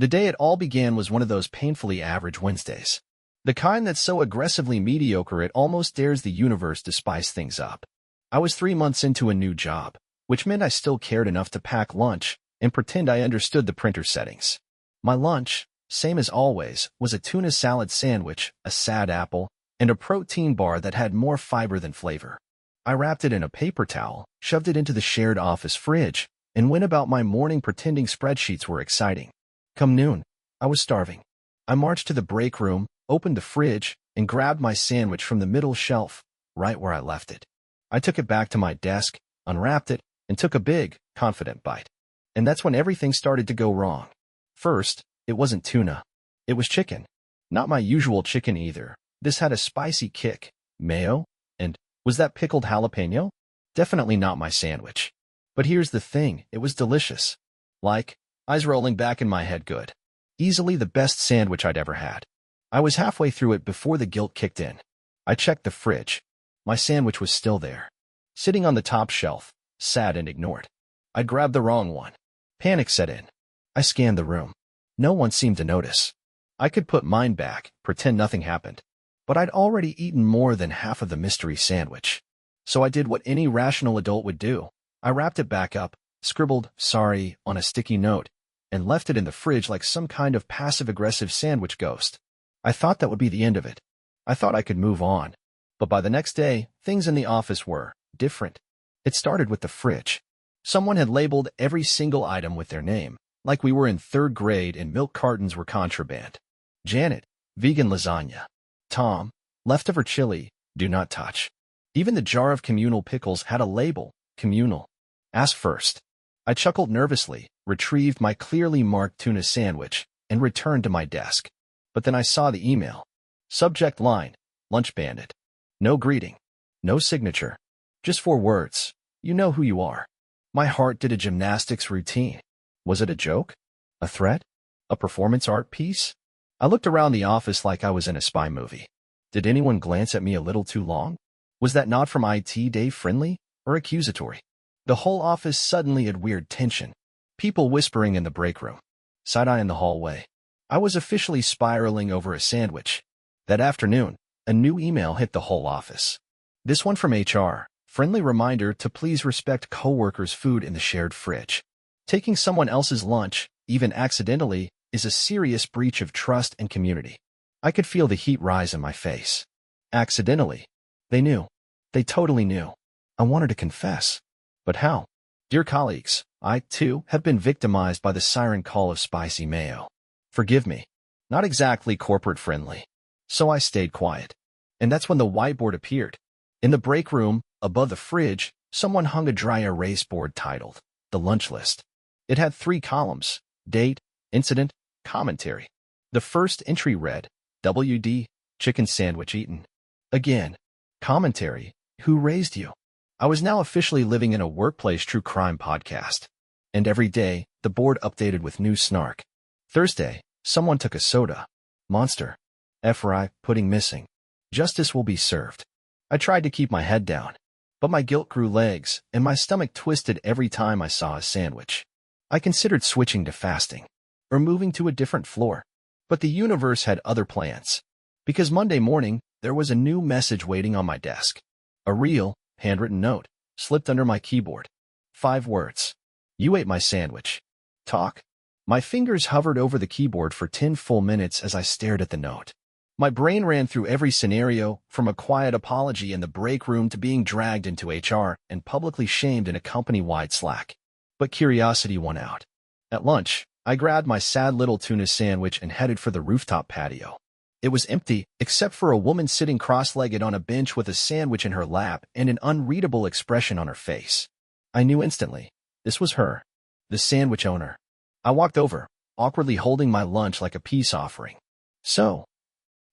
The day it all began was one of those painfully average Wednesdays. The kind that's so aggressively mediocre it almost dares the universe to spice things up. I was 3 months into a new job, which meant I still cared enough to pack lunch and pretend I understood the printer settings. My lunch, same as always, was a tuna salad sandwich, a sad apple, and a protein bar that had more fiber than flavor. I wrapped it in a paper towel, shoved it into the shared office fridge, and went about my morning pretending spreadsheets were exciting. Come noon, I was starving. I marched to the break room, opened the fridge, and grabbed my sandwich from the middle shelf, right where I left it. I took it back to my desk, unwrapped it, and took a big, confident bite. And that's when everything started to go wrong. First, it wasn't tuna. It was chicken. Not my usual chicken either. This had a spicy kick, mayo, and was that pickled jalapeno? Definitely not my sandwich. But here's the thing, it was delicious. Like, eyes rolling back in my head good. Easily the best sandwich I'd ever had. I was halfway through it before the guilt kicked in. I checked the fridge. My sandwich was still there. Sitting on the top shelf, sad and ignored. I'd grabbed the wrong one. Panic set in. I scanned the room. No one seemed to notice. I could put mine back, pretend nothing happened. But I'd already eaten more than half of the mystery sandwich. So I did what any rational adult would do. I wrapped it back up, scribbled "sorry" on a sticky note, and left it in the fridge like some kind of passive-aggressive sandwich ghost. I thought that would be the end of it. I thought I could move on. But by the next day, things in the office were different. It started with the fridge. Someone had labeled every single item with their name, like we were in 3rd grade and milk cartons were contraband. Janet, vegan lasagna. Tom, leftover chili, do not touch. Even the jar of communal pickles had a label, communal. Ask first. I chuckled nervously, retrieved my clearly marked tuna sandwich, and returned to my desk. But then I saw the email. Subject line, Lunch Bandit. No greeting. No signature. Just 4 words. You know who you are. My heart did a gymnastics routine. Was it a joke? A threat? A performance art piece? I looked around the office like I was in a spy movie. Did anyone glance at me a little too long? Was that nod from IT Dave friendly or accusatory? The whole office suddenly had weird tension. People whispering in the break room. Side-eye in the hallway. I was officially spiraling over a sandwich. That afternoon, a new email hit the whole office. This one from HR. Friendly reminder to please respect coworkers' food in the shared fridge. Taking someone else's lunch, even accidentally, is a serious breach of trust and community. I could feel the heat rise in my face. Accidentally. They knew. They totally knew. I wanted to confess. But how? Dear colleagues, I, too, have been victimized by the siren call of spicy mayo. Forgive me. Not exactly corporate friendly. So I stayed quiet. And that's when the whiteboard appeared. In the break room, above the fridge, someone hung a dry erase board titled, The Lunch List. It had 3 columns, date, incident, commentary. The first entry read, WD, chicken sandwich eaten. Again, commentary, who raised you? I was now officially living in a workplace true crime podcast. And every day, the board updated with new snark. Thursday, someone took a soda. Monster. FRI, pudding missing. Justice will be served. I tried to keep my head down. But my guilt grew legs, and my stomach twisted every time I saw a sandwich. I considered switching to fasting, or moving to a different floor. But the universe had other plans. Because Monday morning, there was a new message waiting on my desk. A real, handwritten note, slipped under my keyboard. 5 words. You ate my sandwich. Talk. My fingers hovered over the keyboard for 10 full minutes as I stared at the note. My brain ran through every scenario, from a quiet apology in the break room to being dragged into HR and publicly shamed in a company-wide Slack. But curiosity won out. At lunch, I grabbed my sad little tuna sandwich and headed for the rooftop patio. It was empty, except for a woman sitting cross-legged on a bench with a sandwich in her lap and an unreadable expression on her face. I knew instantly. This was her, the sandwich owner. I walked over, awkwardly holding my lunch like a peace offering. So,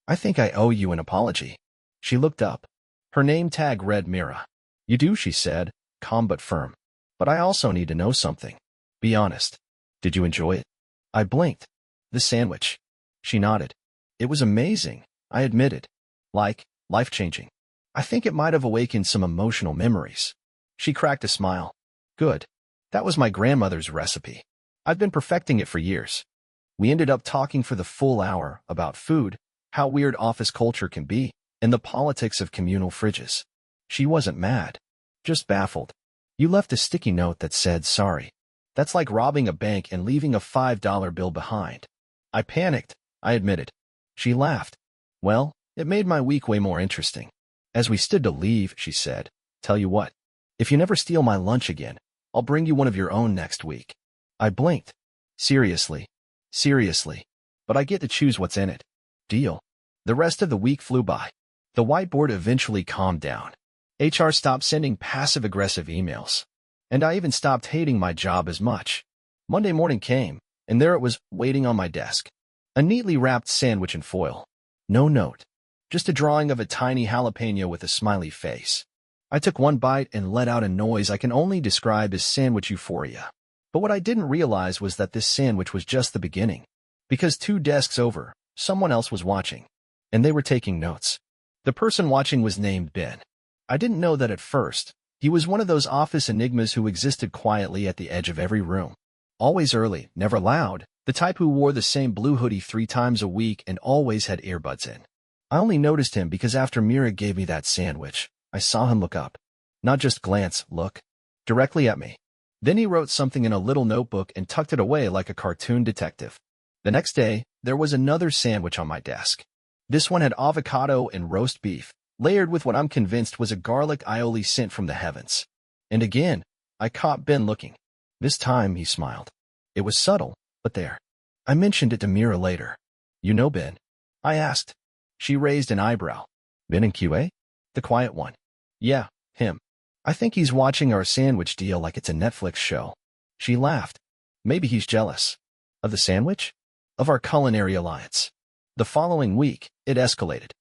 I think I owe you an apology. She looked up. Her name tag read Mira. You do, she said, calm but firm. But I also need to know something. Be honest. Did you enjoy it? I blinked. The sandwich. She nodded. It was amazing, I admitted. Like, life-changing. I think it might have awakened some emotional memories. She cracked a smile. Good. That was my grandmother's recipe. I've been perfecting it for years. We ended up talking for the full hour about food, how weird office culture can be, and the politics of communal fridges. She wasn't mad, just baffled. You left a sticky note that said, "Sorry." That's like robbing a bank and leaving a $5 bill behind. I panicked, I admitted. She laughed. Well, it made my week way more interesting. As we stood to leave, she said, "Tell you what, if you never steal my lunch again, I'll bring you one of your own next week." I blinked. Seriously. Seriously. But I get to choose what's in it. Deal. The rest of the week flew by. The whiteboard eventually calmed down. HR stopped sending passive-aggressive emails. And I even stopped hating my job as much. Monday morning came, and there it was, waiting on my desk. A neatly wrapped sandwich in foil. No note. Just a drawing of a tiny jalapeno with a smiley face. I took one bite and let out a noise I can only describe as sandwich euphoria. But what I didn't realize was that this sandwich was just the beginning. Because 2 desks over, someone else was watching. And they were taking notes. The person watching was named Ben. I didn't know that at first. He was one of those office enigmas who existed quietly at the edge of every room. Always early, never loud, the type who wore the same blue hoodie 3 times a week and always had earbuds in. I only noticed him because after Mira gave me that sandwich, I saw him look up. Not just glance, look. Directly at me. Then he wrote something in a little notebook and tucked it away like a cartoon detective. The next day, there was another sandwich on my desk. This one had avocado and roast beef, layered with what I'm convinced was a garlic aioli sent from the heavens. And again, I caught Ben looking. This time, he smiled. It was subtle, but there. I mentioned it to Mira later. "You know Ben?" I asked. She raised an eyebrow. "Ben in QA? The quiet one." "Yeah, him. I think he's watching our sandwich deal like it's a Netflix show." She laughed. "Maybe he's jealous." "Of the sandwich?" "Of our culinary alliance." The following week, it escalated.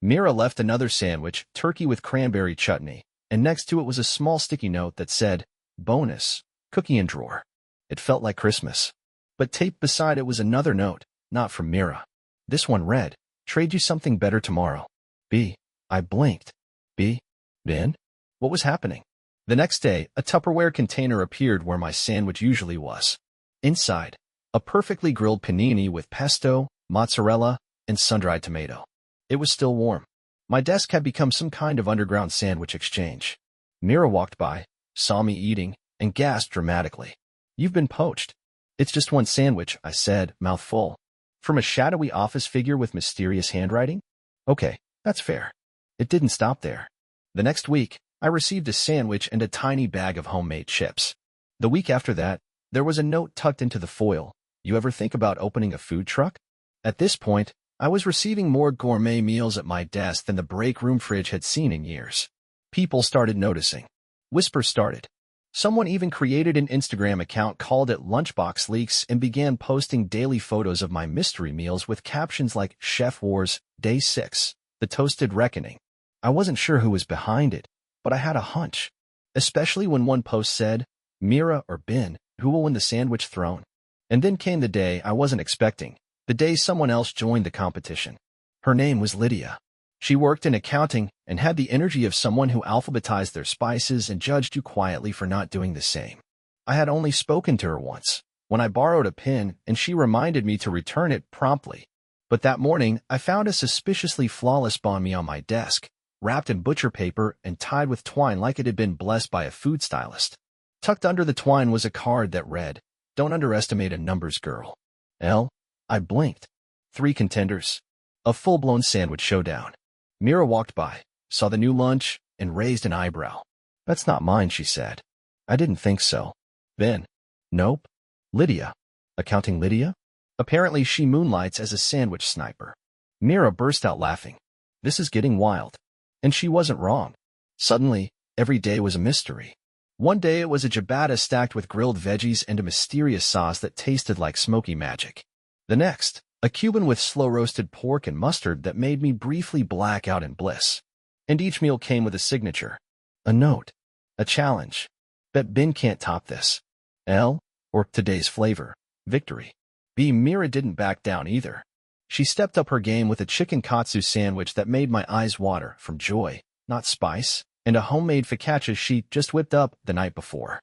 Mira left another sandwich, turkey with cranberry chutney, and next to it was a small sticky note that said, "Bonus, cookie in drawer." It felt like Christmas. But taped beside it was another note, not from Mira. This one read, "Trade you something better tomorrow. B." I blinked. B? Ben? What was happening? The next day, a Tupperware container appeared where my sandwich usually was. Inside, a perfectly grilled panini with pesto, mozzarella, and sun-dried tomato. It was still warm. My desk had become some kind of underground sandwich exchange. Mira walked by, saw me eating, and gasped dramatically. "You've been poached." "It's just one sandwich," I said, mouth full. "From a shadowy office figure with mysterious handwriting?" "Okay, that's fair." It didn't stop there. The next week, I received a sandwich and a tiny bag of homemade chips. The week after that, there was a note tucked into the foil. "You ever think about opening a food truck?" At this point, I was receiving more gourmet meals at my desk than the break room fridge had seen in years. People started noticing. Whispers started. Someone even created an Instagram account called it Lunchbox Leaks and began posting daily photos of my mystery meals with captions like "Chef Wars, Day 6, The Toasted Reckoning." I wasn't sure who was behind it, but I had a hunch. Especially when one post said, "Mira or Ben, who will win the sandwich throne?" And then came the day I wasn't expecting. The day someone else joined the competition. Her name was Lydia. She worked in accounting and had the energy of someone who alphabetized their spices and judged you quietly for not doing the same. I had only spoken to her once, when I borrowed a pen and she reminded me to return it promptly. But that morning, I found a suspiciously flawless banh mi on my desk, wrapped in butcher paper and tied with twine like it had been blessed by a food stylist. Tucked under the twine was a card that read, "Don't underestimate a numbers girl." L. I blinked. 3 contenders. A full-blown sandwich showdown. Mira walked by, saw the new lunch, and raised an eyebrow. "That's not mine," she said. "I didn't think so." "Ben?" "Nope." "Lydia?" "Accounting Lydia?" Apparently she moonlights as a sandwich sniper. Mira burst out laughing. This is getting wild. And she wasn't wrong. Suddenly, every day was a mystery. One day it was a ciabatta stacked with grilled veggies and a mysterious sauce that tasted like smoky magic. The next, a Cuban with slow-roasted pork and mustard that made me briefly black out in bliss. And each meal came with a signature. A note. A challenge. Bet Ben can't top this. L, or today's flavor, victory. B. Mira didn't back down either. She stepped up her game with a chicken katsu sandwich that made my eyes water from joy, not spice, and a homemade focaccia she'd just whipped up the night before.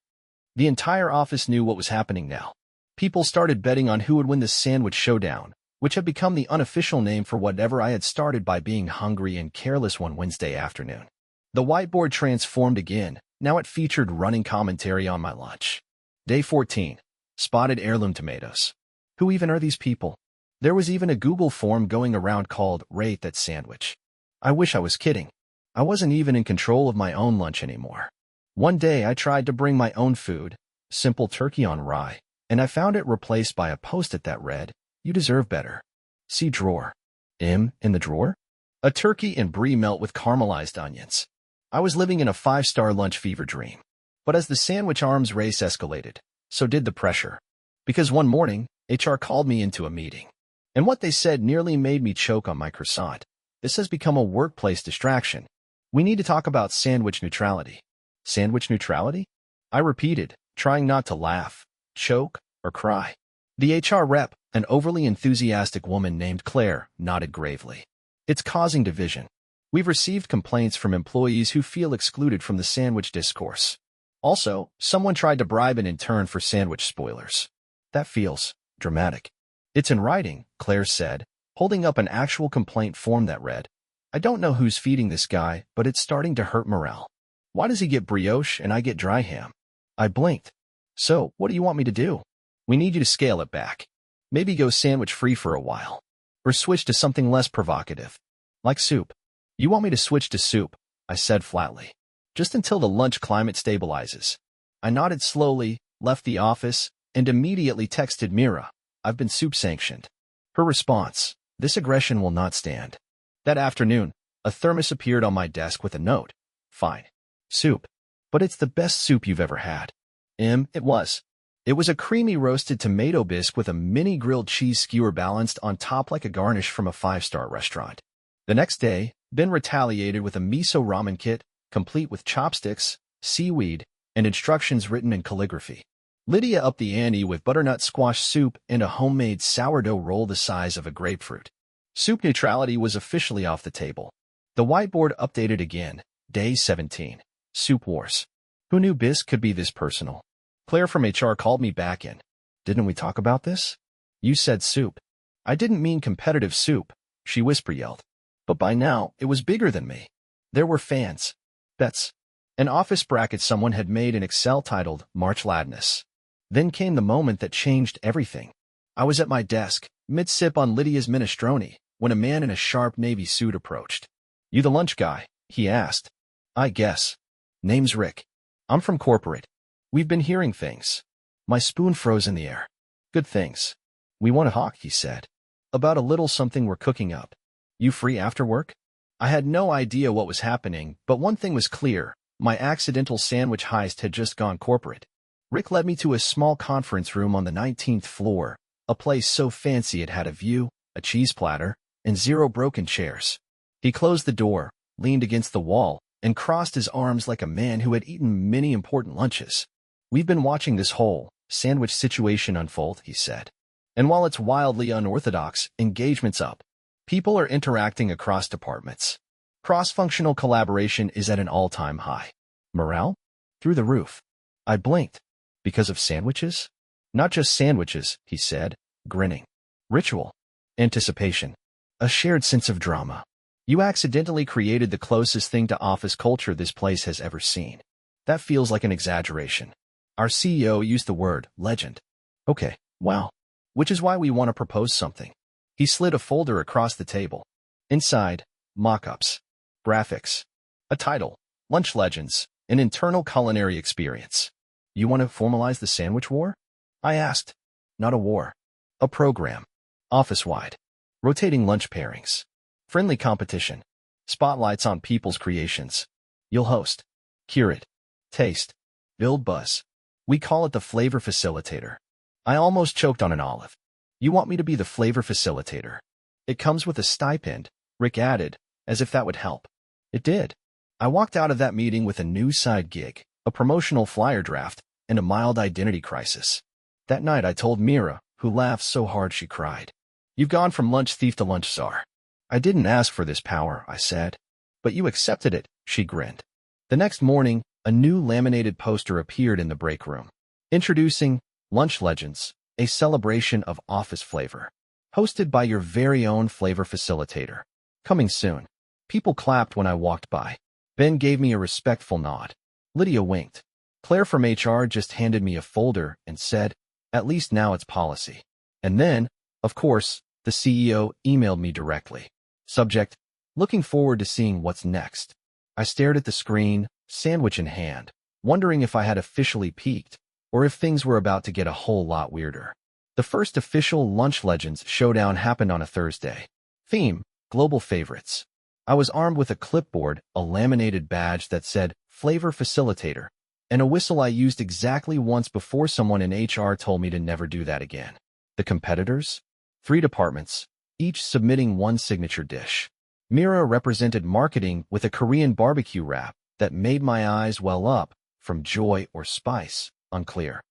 The entire office knew what was happening now. People started betting on who would win the sandwich showdown, which had become the unofficial name for whatever I had started by being hungry and careless one Wednesday afternoon. The whiteboard transformed again. Now it featured running commentary on my lunch. Day 14. Spotted heirloom tomatoes. Who even are these people? There was even a Google form going around called Rate That Sandwich. I wish I was kidding. I wasn't even in control of my own lunch anymore. One day I tried to bring my own food, simple turkey on rye, and I found it replaced by a post-it that read, "You deserve better. See drawer." In the drawer? A turkey and brie melt with caramelized onions. I was living in a 5-star lunch fever dream. But as the sandwich arms race escalated, so did the pressure. Because one morning, HR called me into a meeting. And what they said nearly made me choke on my croissant. This has become a workplace distraction. We need to talk about sandwich neutrality. Sandwich neutrality? I repeated, trying not to laugh, choke, or cry. The HR rep, an overly enthusiastic woman named Claire, nodded gravely. It's causing division. We've received complaints from employees who feel excluded from the sandwich discourse. Also, someone tried to bribe an intern for sandwich spoilers. That feels dramatic. It's in writing, Claire said, holding up an actual complaint form that read, "I don't know who's feeding this guy, but it's starting to hurt morale. Why does he get brioche and I get dry ham?" I blinked. "So, what do you want me to do?" "We need you to scale it back. Maybe go sandwich-free for a while. Or switch to something less provocative. Like soup." "You want me to switch to soup?" I said flatly. "Just until the lunch climate stabilizes." I nodded slowly, left the office, and immediately texted Mira, "I've been soup sanctioned." Her response, "This aggression will not stand." That afternoon, a thermos appeared on my desk with a note. "Fine. Soup. But it's the best soup you've ever had." It was. It was a creamy roasted tomato bisque with a mini grilled cheese skewer balanced on top like a garnish from a 5-star restaurant. The next day, Ben retaliated with a miso ramen kit, complete with chopsticks, seaweed, and instructions written in calligraphy. Lydia upped the ante with butternut squash soup and a homemade sourdough roll the size of a grapefruit. Soup neutrality was officially off the table. The whiteboard updated again. Day 17. Soup wars. Who knew bisque could be this personal? Claire from HR called me back in. "Didn't we talk about this?" "You said soup." "I didn't mean competitive soup," she whisper-yelled. But by now, it was bigger than me. There were fans, bets, an office bracket someone had made in Excel titled March Ladness. Then came the moment that changed everything. I was at my desk, mid-sip on Lydia's minestrone, when a man in a sharp navy suit approached. "You the lunch guy?" he asked. "I guess. Name's Rick. I'm from corporate. We've been hearing things." My spoon froze in the air. "Good things. We want to talk," he said. "About a little something we're cooking up. You free after work?" I had no idea what was happening, but one thing was clear. My accidental sandwich heist had just gone corporate. Rick led me to a small conference room on the 19th floor, a place so fancy it had a view, a cheese platter, and 0 broken chairs. He closed the door, leaned against the wall, and crossed his arms like a man who had eaten many important lunches. "We've been watching this whole sandwich situation unfold," he said. "And while it's wildly unorthodox, engagement's up. People are interacting across departments. Cross-functional collaboration is at an all-time high. Morale? Through the roof." I blinked. "Because of sandwiches?" "Not just sandwiches," he said, grinning. "Ritual. Anticipation. A shared sense of drama. You accidentally created the closest thing to office culture this place has ever seen." That feels like an exaggeration. Our CEO used the word legend. Okay, wow. Which is why we want to propose something. He slid a folder across the table. Inside, mock-ups, graphics, a title, Lunch Legends, an internal culinary experience. "You want to formalize the sandwich war?" I asked. "Not a war. A program. Office-wide. Rotating lunch pairings. Friendly competition. Spotlights on people's creations. You'll host. Curate. Taste. Build buzz. We call it the flavor facilitator." I almost choked on an olive. "You want me to be the flavor facilitator? It comes with a stipend," Rick added, as if that would help. It did. I walked out of that meeting with a new side gig, a promotional flyer draft, and a mild identity crisis. That night I told Mira, who laughed so hard she cried. "You've gone from lunch thief to lunch czar." "I didn't ask for this power," I said. "But you accepted it," she grinned. The next morning, a new laminated poster appeared in the break room. Introducing Lunch Legends, a celebration of office flavor. Hosted by your very own flavor facilitator. Coming soon. People clapped when I walked by. Ben gave me a respectful nod. Lydia winked. Claire from HR just handed me a folder and said, "At least now it's policy." And then, of course, the CEO emailed me directly. Subject: looking forward to seeing what's next. I stared at the screen, sandwich in hand, wondering if I had officially peaked, or if things were about to get a whole lot weirder. The first official Lunch Legends showdown happened on a Thursday. Theme: Global Favorites. I was armed with a clipboard, a laminated badge that said Flavor Facilitator, and a whistle I used exactly once before someone in HR told me to never do that again. The competitors? 3 departments, each submitting one signature dish. Mira represented marketing with a Korean barbecue wrap that made my eyes well up, from joy or spice, unclear.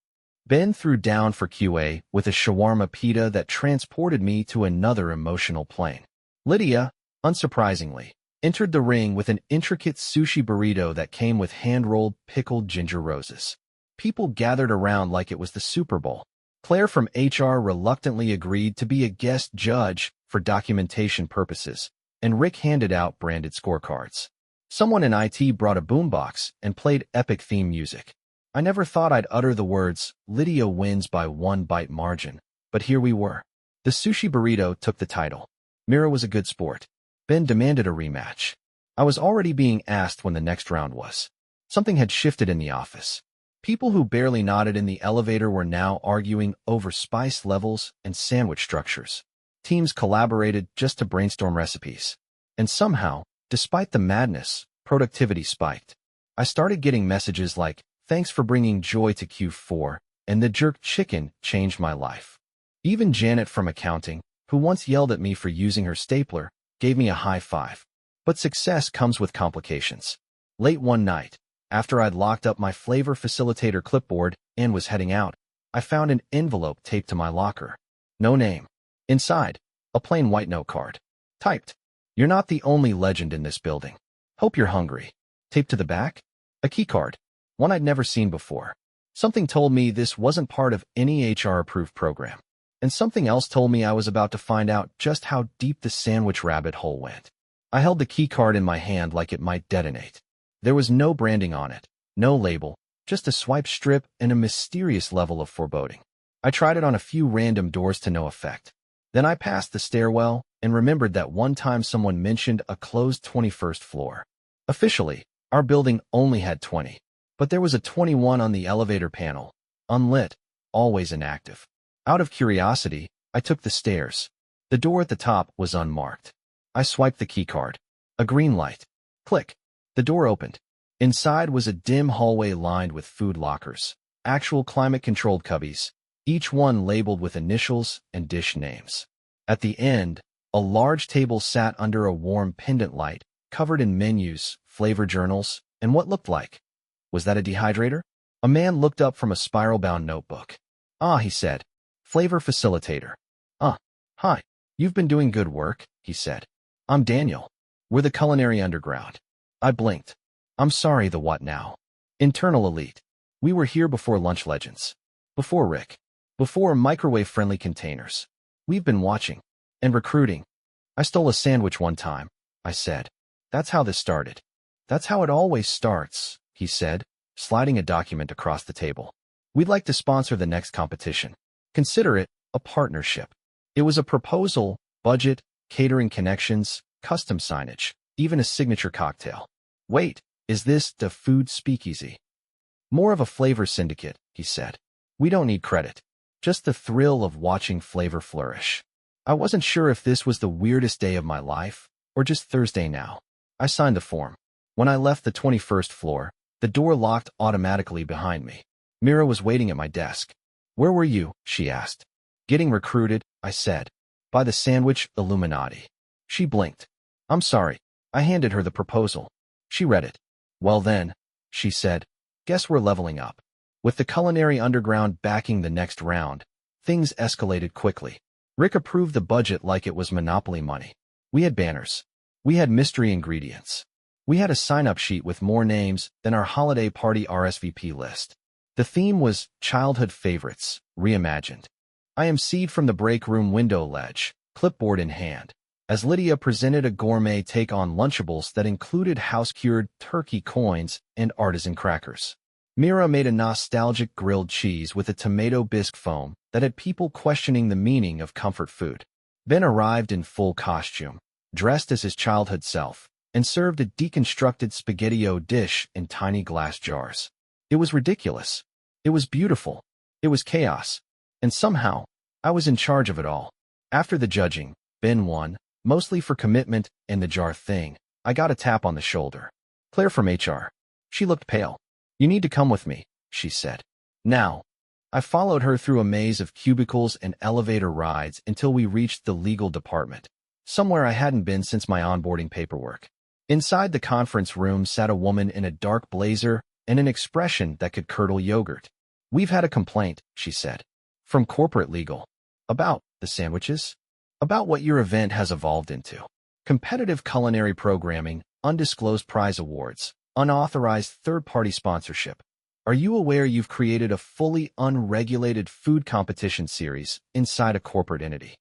Ben threw down for QA with a shawarma pita that transported me to another emotional plane. Lydia, unsurprisingly, entered the ring with an intricate sushi burrito that came with hand-rolled pickled ginger roses. People gathered around like it was the Super Bowl. Claire from HR reluctantly agreed to be a guest judge for documentation purposes, and Rick handed out branded scorecards. Someone in IT brought a boombox and played epic theme music. I never thought I'd utter the words, "Lydia wins by 1 bite margin," but here we were. The sushi burrito took the title. Mira was a good sport. Ben demanded a rematch. I was already being asked when the next round was. Something had shifted in the office. People who barely nodded in the elevator were now arguing over spice levels and sandwich structures. Teams collaborated just to brainstorm recipes. And somehow, despite the madness, productivity spiked. I started getting messages like, "Thanks for bringing joy to Q4, and the jerk chicken changed my life." Even Janet from accounting, who once yelled at me for using her stapler, gave me a high five. But success comes with complications. Late one night, after I'd locked up my flavor facilitator clipboard and was heading out, I found an envelope taped to my locker. No name. Inside, a plain white note card. Typed, "You're not the only legend in this building. Hope you're hungry." Taped to the back, a key card, one I'd never seen before. Something told me this wasn't part of any HR-approved program. And something else told me I was about to find out just how deep the sandwich rabbit hole went. I held the key card in my hand like it might detonate. There was no branding on it, no label, just a swipe strip and a mysterious level of foreboding. I tried it on a few random doors to no effect. Then I passed the stairwell and remembered that one time someone mentioned a closed 21st floor. Officially, our building only had 20, but there was a 21 on the elevator panel, unlit, always inactive. Out of curiosity, I took the stairs. The door at the top was unmarked. I swiped the keycard. A green light. Click. The door opened. Inside was a dim hallway lined with food lockers, actual climate-controlled cubbies, each one labeled with initials and dish names. At the end, a large table sat under a warm pendant light, covered in menus, flavor journals, and what looked like. Was that a dehydrator? A man looked up from a spiral-bound notebook. "Ah," he said. "Flavor facilitator." Hi. You've been doing good work," he said. "I'm Daniel. We're the Culinary Underground." I blinked. "I'm sorry, the what now?" "Internal elite. We were here before Lunch Legends. Before Rick. Before microwave-friendly containers. We've been watching. And recruiting. I stole a sandwich one time," I said. "That's how this started." "That's how it always starts," he said, sliding a document across the table. "We'd like to sponsor the next competition. Consider it a partnership." It was a proposal, budget, catering connections, custom signage, even a signature cocktail. "Wait, is this the food speakeasy?" "More of a flavor syndicate," he said. "We don't need credit. Just the thrill of watching flavor flourish." I wasn't sure if this was the weirdest day of my life, or just Thursday now. I signed the form. When I left the 21st floor, the door locked automatically behind me. Mira was waiting at my desk. "Where were you?" she asked. "Getting recruited," I said. "By the sandwich Illuminati." She blinked. "I'm sorry." I handed her the proposal. She read it. "Well then," she said, "guess we're leveling up." With the Culinary Underground backing the next round, things escalated quickly. Rick approved the budget like it was Monopoly money. We had banners. We had mystery ingredients. We had a sign-up sheet with more names than our holiday party RSVP list. The theme was childhood favorites, reimagined. I emceed from the break room window ledge, clipboard in hand, as Lydia presented a gourmet take on Lunchables that included house-cured turkey coins and artisan crackers. Mira made a nostalgic grilled cheese with a tomato bisque foam that had people questioning the meaning of comfort food. Ben arrived in full costume, dressed as his childhood self, and served a deconstructed spaghetti-o dish in tiny glass jars. It was ridiculous. It was beautiful. It was chaos. And somehow, I was in charge of it all. After the judging, Ben won, mostly for commitment and the jar thing. I got a tap on the shoulder. Claire from HR. She looked pale. You need to come with me, she said. Now. I followed her through a maze of cubicles and elevator rides until we reached the legal department, somewhere I hadn't been since my onboarding paperwork. Inside the conference room sat a woman in a dark blazer and an expression that could curdle yogurt. We've had a complaint, she said. From corporate legal. About the sandwiches? About what your event has evolved into. Competitive culinary programming, undisclosed prize awards, unauthorized third-party sponsorship. Are you aware you've created a fully unregulated food competition series inside a corporate entity?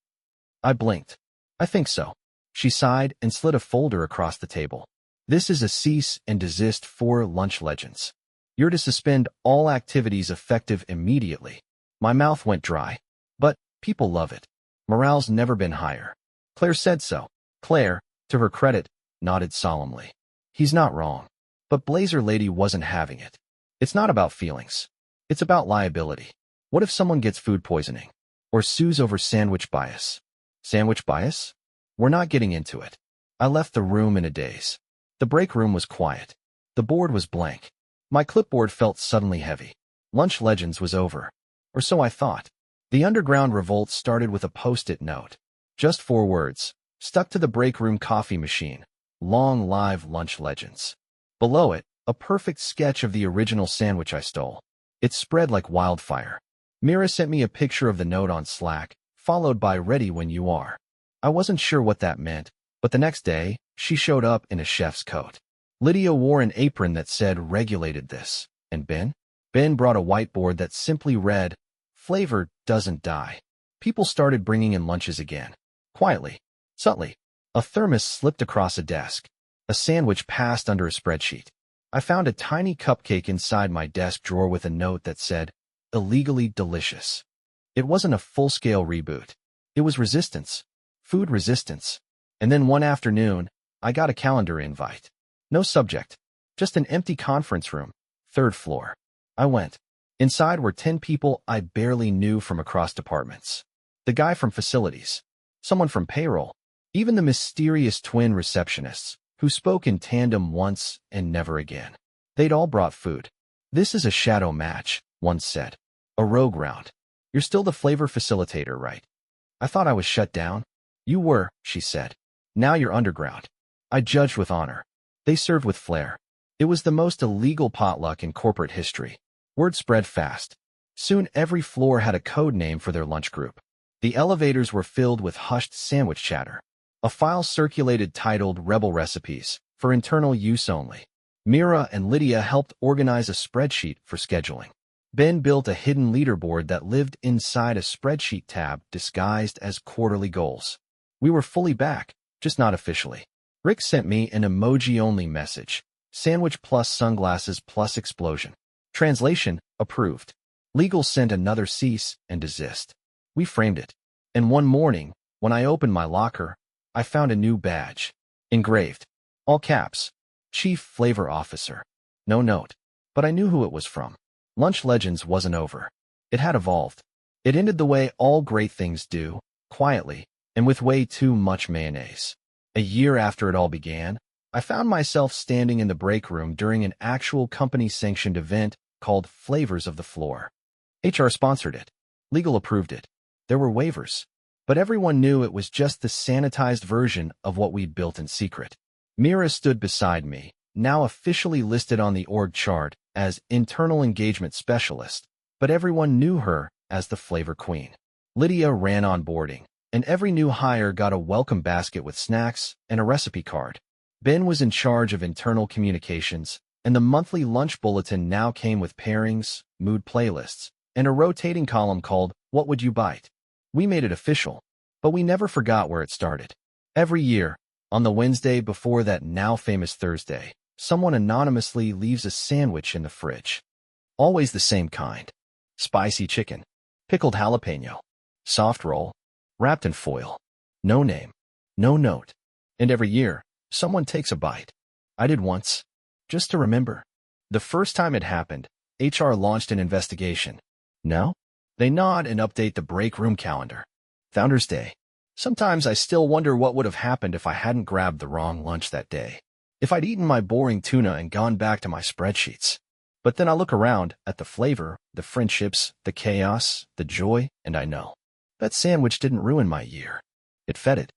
I blinked. I think so. She sighed and slid a folder across the table. This is a cease and desist for Lunch Legends. You're to suspend all activities effective immediately. My mouth went dry. But people love it. Morale's never been higher. Claire said so. Claire, to her credit, nodded solemnly. He's not wrong. But Blazer Lady wasn't having it. It's not about feelings. It's about liability. What if someone gets food poisoning? Or sues over sandwich bias? Sandwich bias? We're not getting into it. I left the room in a daze. The break room was quiet. The board was blank. My clipboard felt suddenly heavy. Lunch Legends was over. Or so I thought. The underground revolt started with a post-it note. Just 4 words, stuck to the break room coffee machine. Long live Lunch Legends. Below it, a perfect sketch of the original sandwich I stole. It spread like wildfire. Mira sent me a picture of the note on Slack, followed by ready when you are. I wasn't sure what that meant, but the next day, she showed up in a chef's coat. Lydia wore an apron that said regulated this. And Ben? Ben brought a whiteboard that simply read, Flavor doesn't die. People started bringing in lunches again. Quietly. Subtly. A thermos slipped across a desk. A sandwich passed under a spreadsheet. I found a tiny cupcake inside my desk drawer with a note that said, illegally delicious. It wasn't a full-scale reboot. It was resistance. Food resistance. And then one afternoon, I got a calendar invite. No subject. Just an empty conference room. 3rd floor. I went. Inside were 10 people I barely knew from across departments. The guy from facilities. Someone from payroll. Even the mysterious twin receptionists, who spoke in tandem once and never again. They'd all brought food. This is a shadow match, one said. A rogue round. You're still the flavor facilitator, right? I thought I was shut down. You were, she said. Now you're underground. I judged with honor. They served with flair. It was the most illegal potluck in corporate history. Word spread fast. Soon every floor had a code name for their lunch group. The elevators were filled with hushed sandwich chatter. A file circulated titled Rebel Recipes, for internal use only. Mira and Lydia helped organize a spreadsheet for scheduling. Ben built a hidden leaderboard that lived inside a spreadsheet tab disguised as quarterly goals. We were fully back, just not officially. Rick sent me an emoji-only message. Sandwich plus sunglasses plus explosion. Translation, approved. Legal sent another cease and desist. We framed it. And one morning, when I opened my locker, I found a new badge. Engraved. All caps. Chief Flavor Officer. No note. But I knew who it was from. Lunch Legends wasn't over. It had evolved. It ended the way all great things do, quietly, and with way too much mayonnaise. A year after it all began, I found myself standing in the break room during an actual company-sanctioned event called Flavors of the Floor. HR sponsored it. Legal approved it. There were waivers. But everyone knew it was just the sanitized version of what we'd built in secret. Mira stood beside me, now officially listed on the org chart as Internal Engagement Specialist, but everyone knew her as the Flavor Queen. Lydia ran onboarding, and every new hire got a welcome basket with snacks and a recipe card. Ben was in charge of internal communications, and the monthly lunch bulletin now came with pairings, mood playlists, and a rotating column called What Would You Bite? We made it official, but we never forgot where it started. Every year, on the Wednesday before that now famous Thursday, someone anonymously leaves a sandwich in the fridge. Always the same kind. Spicy chicken, pickled jalapeno, soft roll, wrapped in foil. No name, no note. And every year, someone takes a bite. I did once, just to remember. The first time it happened, HR launched an investigation. No? They nod and update the break room calendar. Founders Day. Sometimes I still wonder what would have happened if I hadn't grabbed the wrong lunch that day. If I'd eaten my boring tuna and gone back to my spreadsheets. But then I look around at the flavor, the friendships, the chaos, the joy, and I know. That sandwich didn't ruin my year. It fed it.